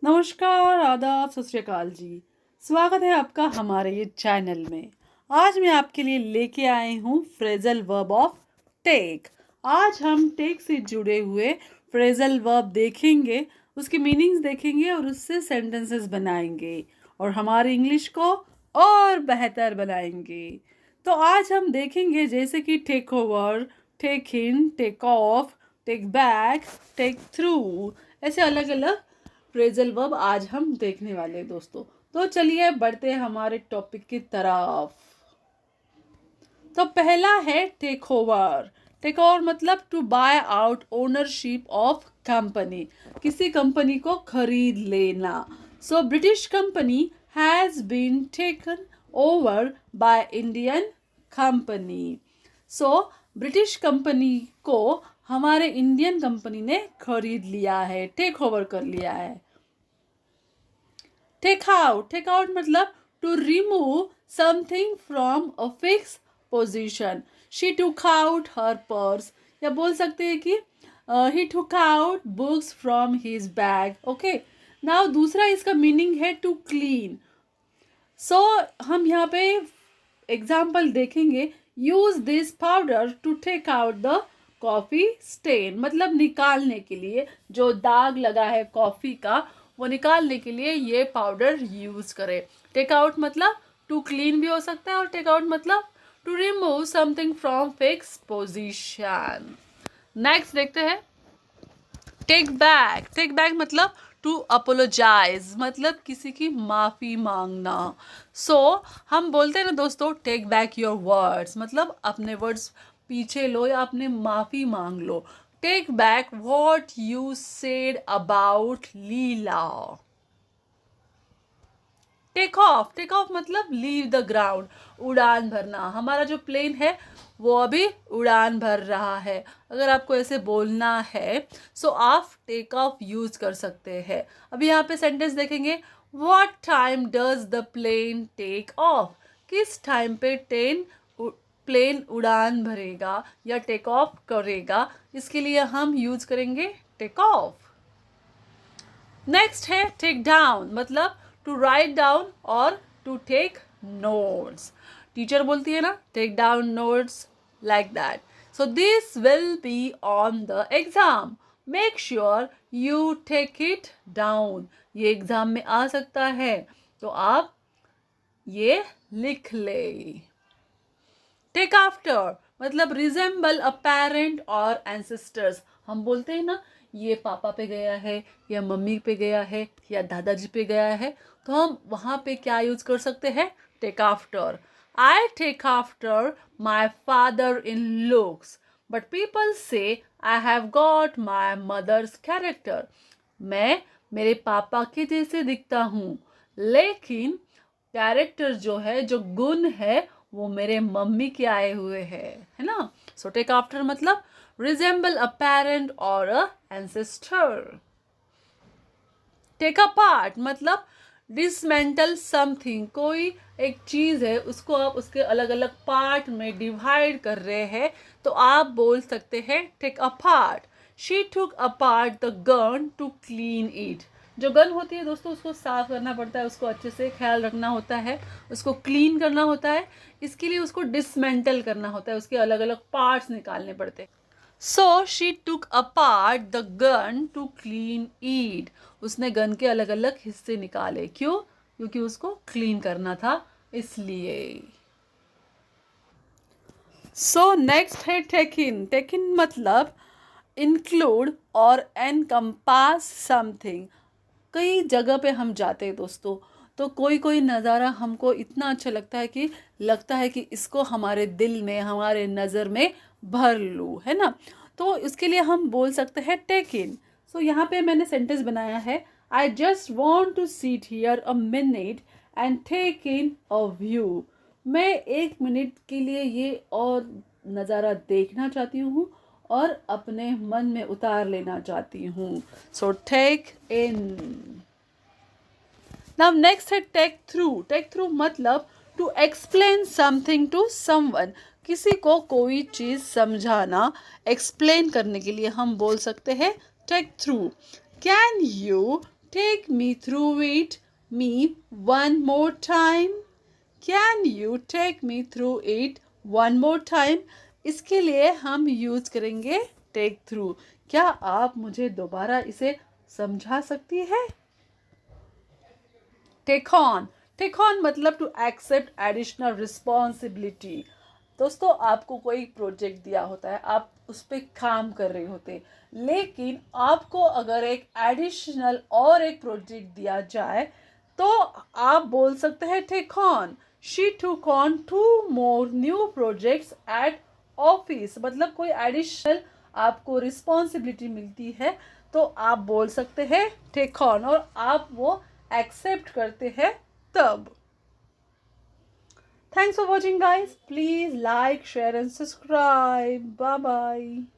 नमस्कार, आदाब, सत श्री अकाल जी। स्वागत है आपका हमारे ये चैनल में। आज मैं आपके लिए लेके आई हूँ फ्रेजल वर्ब ऑफ टेक। आज हम टेक से जुड़े हुए फ्रेजल वर्ब देखेंगे, उसकी मीनिंग्स देखेंगे और उससे सेंटेंसेस बनाएंगे और हमारी इंग्लिश को और बेहतर बनाएंगे। तो आज हम देखेंगे जैसे कि take over, take in, take off, take back, take through, ऐसे अलग अलग फ्रेजल वर्ब आज हम देखने वाले हैं दोस्तों। तो चलिए बढ़ते हैं हमारे टॉपिक की तरफ। तो पहला है टेक ओवर। टेक ओवर मतलब to buy out ownership of company, किसी कंपनी को खरीद लेना। So British company has been taken over by Indian company. So British company को हमारे इंडियन कंपनी ने खरीद लिया है, टेक ओवर कर लिया है। टेक आउट मतलब to remove something from a fix position. She took out her purse, या बोल सकते हैं कि he took out books from his bag. Okay, now दूसरा इसका मीनिंग है टू क्लीन। सो हम यहाँ पे एग्जाम्पल देखेंगे। Use this powder to take out the coffee stain, मतलब निकालने के लिए जो दाग लगा है कॉफी का वो निकालने के लिए ये पाउडर यूज करें। टेक आउट मतलब टू क्लीन भी हो सकता है और टेक आउट मतलब to remove something from fix position. Next देखते हैं टेक बैक मतलब टू अपोलोजाइज, मतलब किसी की माफ़ी मांगना। सो हम बोलते हैं ना दोस्तों, टेक बैक योर वर्ड्स, मतलब अपने वर्ड्स पीछे लो या अपने माफ़ी मांग लो। Take back what you said about Leela. Take off मतलब लीव द ग्राउंड, उड़ान भरना। हमारा जो प्लेन है वो अभी उड़ान भर रहा है। अगर आपको ऐसे बोलना है सो आप टेक ऑफ यूज कर सकते हैं। अभी यहाँ पे सेंटेंस देखेंगे। What time does the plane take off, किस टाइम पे प्लेन उड़ान भरेगा या टेक ऑफ करेगा, इसके लिए हम यूज करेंगे टेक ऑफ। नेक्स्ट है टेक डाउन, मतलब टू राइट डाउन और टू टेक नोट्स। टीचर बोलती है ना, take down notes like that. So this will be on the exam, make sure you take it down. ये exam में आ सकता है तो आप ये लिख ले। टेक आफ्टर मतलब रिजेंबल अ पेरेंट और एंसेस्टर्स। हम बोलते हैं ना, ये पापा पे गया है या मम्मी पे गया है या दादाजी पे गया है, तो हम वहाँ पे क्या यूज कर सकते हैं, take after. I take after my father in looks but people say I have got my mother's character. मैं मेरे पापा के जैसे दिखता हूँ, लेकिन कैरेक्टर जो है, जो गुण है, वो मेरे मम्मी के आए हुए हैं, है ना। सो टेक आफ्टर मतलब रिजेंबल अ पेरेंट और अ एंसेस्टर। टेक अपार्ट मतलब डिसमेंटल समथिंग, कोई एक चीज है उसको आप उसके अलग अलग पार्ट में डिवाइड कर रहे हैं तो आप बोल सकते हैं take apart. She took apart the gun to clean it. जो गन होती है दोस्तों, उसको साफ करना पड़ता है, उसको अच्छे से ख्याल रखना होता है, उसको क्लीन करना होता है। इसके लिए उसको डिसमेंटल करना होता है, उसके अलग अलग पार्ट्स निकालने पड़ते हैं। So she took apart the gun to clean it. उसने गन के अलग अलग हिस्से निकाले, क्यों? क्योंकि उसको क्लीन करना था, इसलिए। सो नेक्स्ट है टेक इन मतलब इंक्लूड और एनकम्पास समथिंग। कई जगह पे हम जाते हैं दोस्तों, तो कोई कोई नज़ारा हमको इतना अच्छा लगता है कि इसको हमारे दिल में, हमारे नज़र में भर लूँ, है ना। तो इसके लिए हम बोल सकते हैं टेक इन। सो यहाँ पे मैंने सेंटेंस बनाया है, I just want to sit here a minute and take in a view. मैं 1 मिनट के लिए ये और नज़ारा देखना चाहती हूँ और अपने मन में उतार लेना चाहती हूँ। So take in. Now next है टेक थ्रू मतलब to explain something to someone. किसी को कोई चीज़ समझाना, एक्सप्लेन करने के लिए हम बोल सकते हैं take through. Can you Take me through it, me one more time. Can you take me through it one more time? इसके लिए हम यूज करेंगे take through. क्या आप मुझे दोबारा इसे समझा सकती है? Take on. Take on मतलब to accept additional responsibility. दोस्तों आपको कोई प्रोजेक्ट दिया होता है, आप उस पर काम कर रहे होते, लेकिन आपको अगर एक एडिशनल और एक प्रोजेक्ट दिया जाए तो आप बोल सकते हैं टेक ऑन. शी टूक on 2 more new projects at office. मतलब कोई एडिशनल आपको रिस्पॉन्सिबिलिटी मिलती है तो आप बोल सकते हैं टेक ऑन, और आप वो एक्सेप्ट करते हैं तब. Thanks for watching, guys. Please like, share and subscribe. Bye bye.